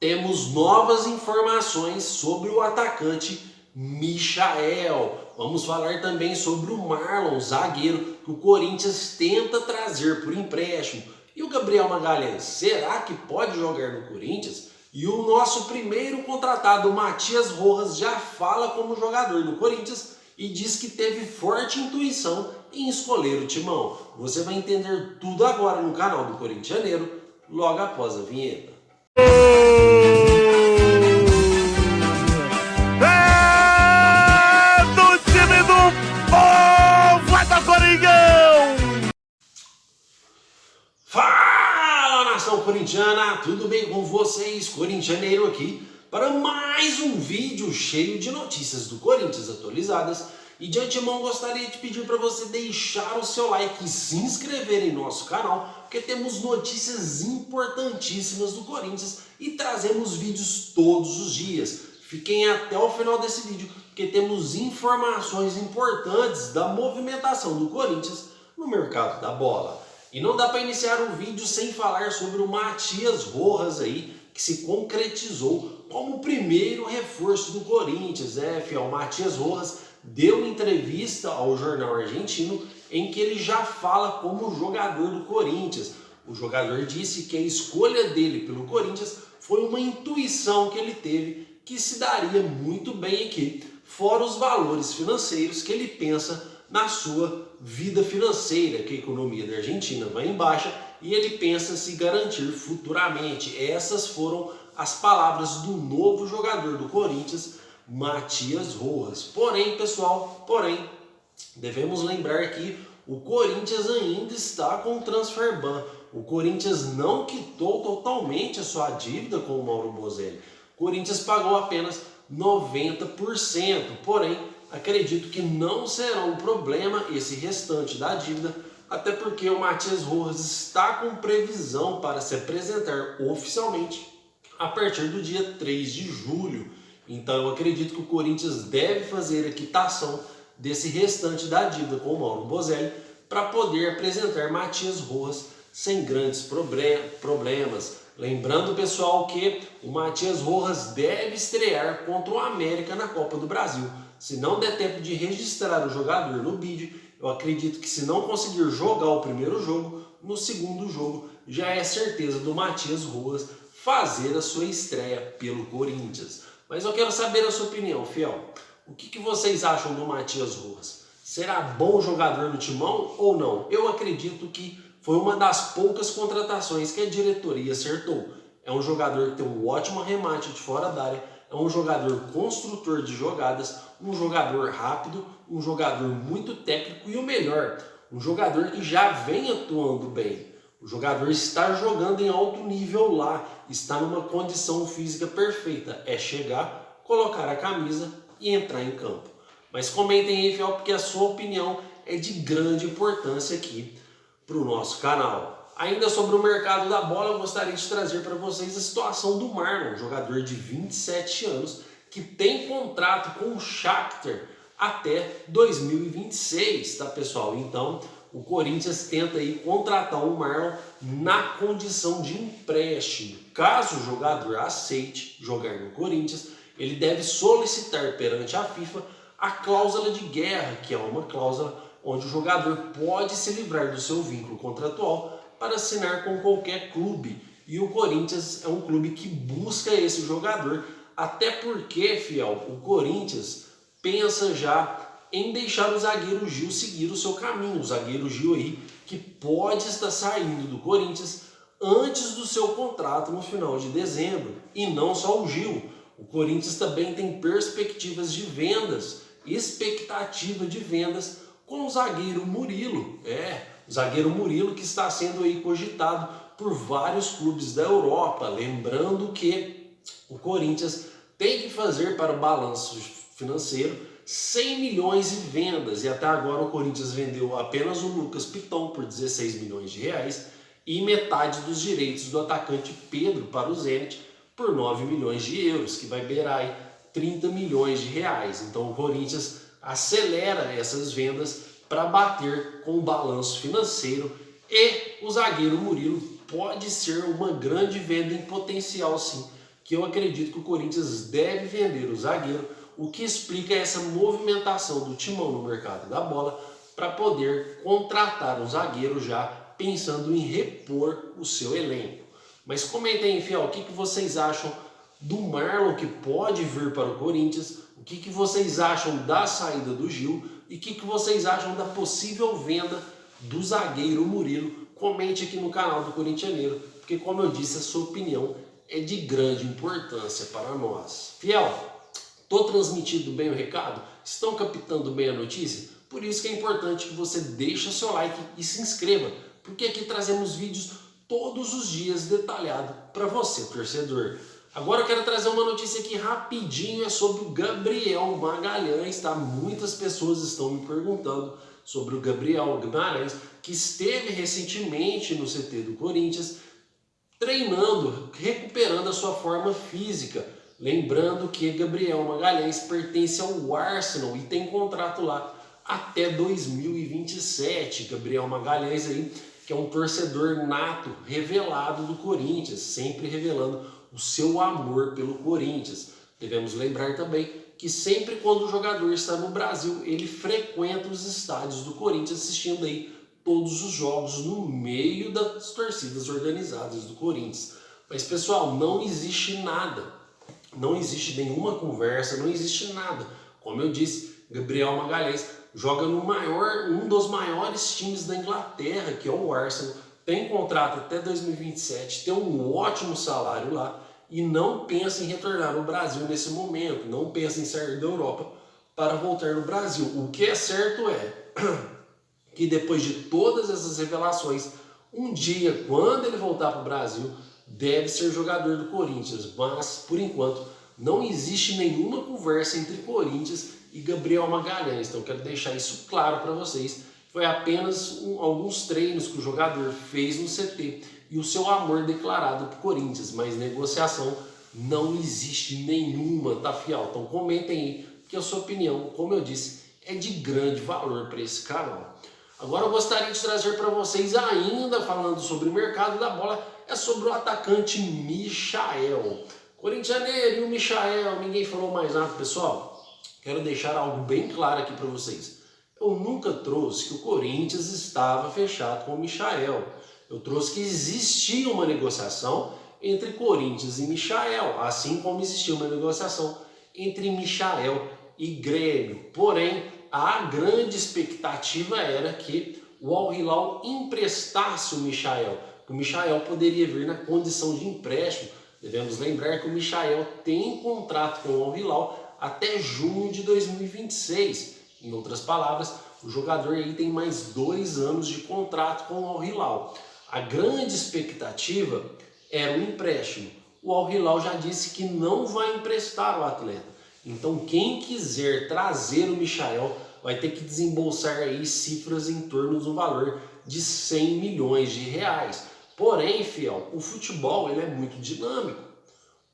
Temos novas informações sobre o atacante Michael. Vamos falar também sobre o Marlon, zagueiro, que o Corinthians tenta trazer por empréstimo. E o Gabriel Magalhães, será que pode jogar no Corinthians? E o nosso primeiro contratado, o Matias Rojas, já fala como jogador do Corinthians e diz que teve forte intuição em escolher o timão. Você vai entender tudo agora no canal do Corintianeiro, logo após a vinheta. É do time do povo, é do Coringão! Fala, nação corintiana, tudo bem com vocês? Corintianeiro aqui para mais um vídeo cheio de notícias do Corinthians atualizadas. E de antemão gostaria de pedir para você deixar o seu like e se inscrever em nosso canal, porque temos notícias importantíssimas do Corinthians e trazemos vídeos todos os dias. Fiquem até o final desse vídeo, porque temos informações importantes da movimentação do Corinthians no mercado da bola. E não dá para iniciar um vídeo sem falar sobre o Matias Rojas aí, que se concretizou como o primeiro reforço do Corinthians. Fiel, o Matias Rojas deu entrevista ao jornal argentino em que ele já fala como jogador do Corinthians. O jogador disse que a escolha dele pelo Corinthians foi uma intuição que ele teve que se daria muito bem aqui, fora os valores financeiros que ele pensa na sua vida financeira, que a economia da Argentina vai em baixa e ele pensa se garantir futuramente. Essas foram as palavras do novo jogador do Corinthians, Matias Rojas. Porém, pessoal, devemos lembrar que o Corinthians ainda está com o transfer ban. O Corinthians não quitou totalmente a sua dívida com o Mauro Bozelli. O Corinthians pagou apenas 90%, porém, acredito que não será um problema esse restante da dívida, até porque o Matias Rojas está com previsão para se apresentar oficialmente a partir do dia 3 de julho. Então eu acredito que o Corinthians deve fazer a quitação desse restante da dívida com o Mauro Bozelli para poder apresentar Matias Rojas sem grandes problemas. Lembrando, pessoal, que o Matias Rojas deve estrear contra o América na Copa do Brasil. Se não der tempo de registrar o jogador no BID, eu acredito que se não conseguir jogar o primeiro jogo, no segundo jogo já é certeza do Matias Rojas fazer a sua estreia pelo Corinthians. Mas eu quero saber a sua opinião, fiel. O que vocês acham do Matias Rojas? Será bom jogador no timão ou não? Eu acredito que foi uma das poucas contratações que a diretoria acertou. É um jogador que tem um ótimo arremate de fora da área, é um jogador construtor de jogadas, um jogador rápido, um jogador muito técnico e o melhor, um jogador que já vem atuando bem. O jogador está jogando em alto nível lá, está numa condição física perfeita. É chegar, colocar a camisa e entrar em campo. Mas comentem aí, fiel, porque a sua opinião é de grande importância aqui para o nosso canal. Ainda sobre o mercado da bola, eu gostaria de trazer para vocês a situação do Marlon, jogador de 27 anos, que tem contrato com o Shakhtar até 2026, tá, pessoal? Então, o Corinthians tenta aí contratar o Marlon na condição de empréstimo. Caso o jogador aceite jogar no Corinthians, ele deve solicitar perante a FIFA a cláusula de guerra, que é uma cláusula onde o jogador pode se livrar do seu vínculo contratual para assinar com qualquer clube. E o Corinthians é um clube que busca esse jogador, até porque, fiel, o Corinthians pensa já em deixar o zagueiro Gil seguir o seu caminho. O zagueiro Gil aí que pode estar saindo do Corinthians antes do seu contrato no final de dezembro. E não só o Gil. O Corinthians também tem perspectivas de vendas, expectativa de vendas com o zagueiro Murilo. O zagueiro Murilo que está sendo aí cogitado por vários clubes da Europa. Lembrando que o Corinthians tem que fazer para o balanço financeiro 100 milhões em vendas, e até agora o Corinthians vendeu apenas o Lucas Piton por 16 milhões de reais e metade dos direitos do atacante Pedro para o Zenit por 9 milhões de euros, que vai beirar aí 30 milhões de reais. Então o Corinthians acelera essas vendas para bater com o balanço financeiro, e o zagueiro Murilo pode ser uma grande venda em potencial, sim, que eu acredito que o Corinthians deve vender o zagueiro, o que explica essa movimentação do Timão no mercado da bola para poder contratar um zagueiro já pensando em repor o seu elenco. Mas comentem aí, fiel, o que vocês acham do Marlon que pode vir para o Corinthians, o que vocês acham da saída do Gil e o que vocês acham da possível venda do zagueiro Murilo. Comente aqui no canal do Corintianeiro, porque como eu disse, a sua opinião é de grande importância para nós. Fiel, estou transmitindo bem o recado? Estão captando bem a notícia? Por isso que é importante que você deixe seu like e se inscreva, porque aqui trazemos vídeos todos os dias detalhados para você, torcedor. Agora eu quero trazer uma notícia aqui rapidinho, é sobre o Gabriel Magalhães, tá? Muitas pessoas estão me perguntando sobre o Gabriel Guimarães, que esteve recentemente no CT do Corinthians, treinando, recuperando a sua forma física. Lembrando que Gabriel Magalhães pertence ao Arsenal e tem contrato lá até 2027. Gabriel Magalhães aí, que é um torcedor nato, revelado do Corinthians, sempre revelando o seu amor pelo Corinthians. Devemos lembrar também que sempre quando o jogador está no Brasil, ele frequenta os estádios do Corinthians, assistindo aí todos os jogos no meio das torcidas organizadas do Corinthians. Mas pessoal, não existe nada, não existe nenhuma conversa, não existe nada. Como eu disse, Gabriel Magalhães joga no um dos maiores times da Inglaterra, que é o Arsenal, tem contrato até 2027, tem um ótimo salário lá e não pensa em retornar ao Brasil nesse momento, não pensa em sair da Europa para voltar no Brasil. O que é certo é que depois de todas essas revelações, um dia, quando ele voltar para o Brasil, deve ser jogador do Corinthians, mas por enquanto não existe nenhuma conversa entre Corinthians e Gabriel Magalhães. Então quero deixar isso claro para vocês. Foi apenas alguns treinos que o jogador fez no CT e o seu amor declarado para o Corinthians, mas negociação não existe nenhuma, tá, fiel? Então comentem aí, que a sua opinião, como eu disse, é de grande valor para esse canal. Agora eu gostaria de trazer para vocês, ainda falando sobre o mercado da bola, é sobre o atacante Michael. Corintianeiro e o Michael, ninguém falou mais nada, pessoal. Quero deixar algo bem claro aqui para vocês. Eu nunca trouxe que o Corinthians estava fechado com o Michael. Eu trouxe que existia uma negociação entre Corinthians e Michael, assim como existia uma negociação entre Michael e Grêmio. Porém, a grande expectativa era que o Al Hilal emprestasse o Michael, que o Michael poderia vir na condição de empréstimo. Devemos lembrar que o Michael tem contrato com o Al Hilal até junho de 2026. Em outras palavras, o jogador aí tem mais 2 anos de contrato com o Al Hilal. A grande expectativa era o empréstimo. O Al Hilal já disse que não vai emprestar o atleta. Então quem quiser trazer o Michael vai ter que desembolsar aí cifras em torno do valor de 100 milhões de reais. Porém, fiel, o futebol ele é muito dinâmico.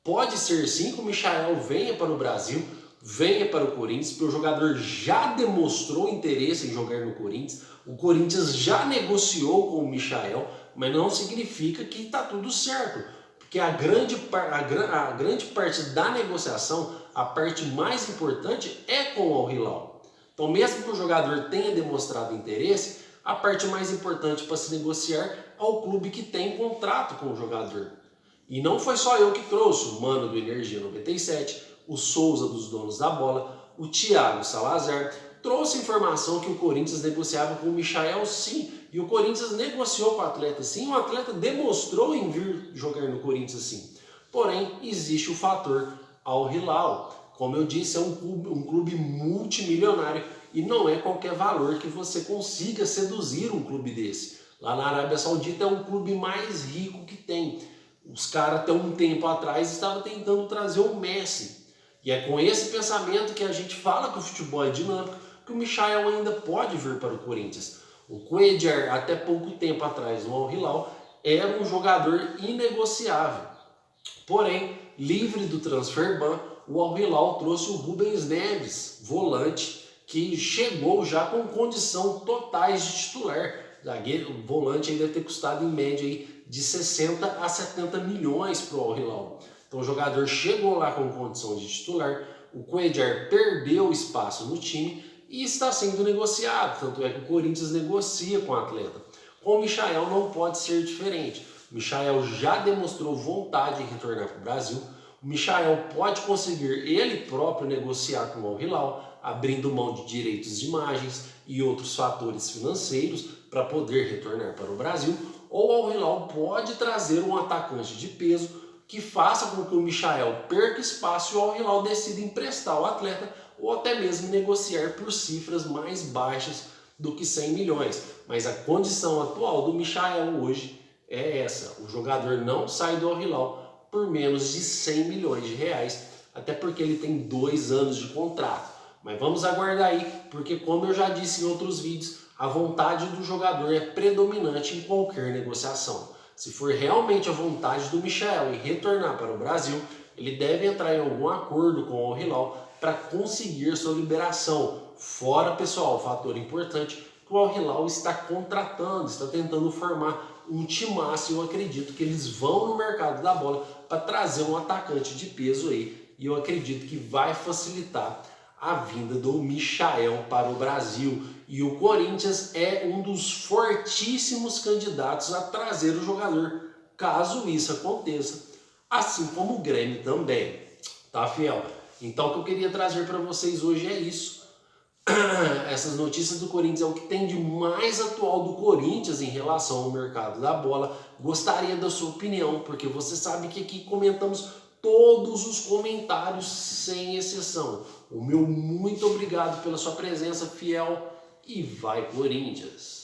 Pode ser sim que o Michael venha para o Brasil, venha para o Corinthians, porque o jogador já demonstrou interesse em jogar no Corinthians, o Corinthians já negociou com o Michael, mas não significa que está tudo certo, porque a grande parte da negociação, a parte mais importante é com o Al Hilal. Então mesmo que o jogador tenha demonstrado interesse, a parte mais importante para se negociar é o clube que tem contrato com o jogador. E não foi só eu que trouxe, o Mano do Energia 97, o Souza dos Donos da Bola, o Thiago Salazar, trouxe informação que o Corinthians negociava com o Michael sim, e o Corinthians negociou com o atleta sim, o atleta demonstrou em vir jogar no Corinthians sim. Porém, existe o fator Al Hilal. Como eu disse, é um clube multimilionário e não é qualquer valor que você consiga seduzir um clube desse. Lá na Arábia Saudita é um clube mais rico que tem. Os caras até um tempo atrás estavam tentando trazer o Messi. E é com esse pensamento que a gente fala que o futebol é dinâmico, que o Michael ainda pode vir para o Corinthians. O Cuéllar, até pouco tempo atrás, no Al Hilal, era um jogador inegociável. Porém, livre do transfer ban, o Al Hilal trouxe o Rubens Neves, volante, que chegou já com condição totais de titular. Zagueiro, volante aí deve ter custado em média aí de 60 a 70 milhões para o Al Hilal. Então o jogador chegou lá com condição de titular, o Cuéllar perdeu espaço no time e está sendo negociado, tanto é que o Corinthians negocia com o atleta. Com o Michael não pode ser diferente. O Michael já demonstrou vontade em retornar para o Brasil. O Michael pode conseguir ele próprio negociar com o Al Hilal, abrindo mão de direitos de imagens e outros fatores financeiros para poder retornar para o Brasil. Ou o Al Hilal pode trazer um atacante de peso que faça com que o Michael perca espaço e o Al Hilal decida emprestar o atleta ou até mesmo negociar por cifras mais baixas do que 100 milhões. Mas a condição atual do Michael hoje é essa: o jogador não sai do Al Hilal por menos de 100 milhões de reais, até porque ele tem 2 anos de contrato. Mas vamos aguardar aí, porque como eu já disse em outros vídeos, a vontade do jogador é predominante em qualquer negociação. Se for realmente a vontade do Michael em retornar para o Brasil, ele deve entrar em algum acordo com o Al Hilal para conseguir sua liberação. Fora, pessoal, fator importante, que o Al Hilal está contratando, está tentando formar um timaço. Eu acredito que eles vão no mercado da bola para trazer um atacante de peso aí. E eu acredito que vai facilitar a vinda do Michael para o Brasil. E o Corinthians é um dos fortíssimos candidatos a trazer o jogador, caso isso aconteça, assim como o Grêmio também. Tá, fiel? Então o que eu queria trazer para vocês hoje é isso. Essas notícias do Corinthians é o que tem de mais atual do Corinthians em relação ao mercado da bola. Gostaria da sua opinião, porque você sabe que aqui comentamos todos os comentários sem exceção. O meu muito obrigado pela sua presença, fiel, e vai Corinthians!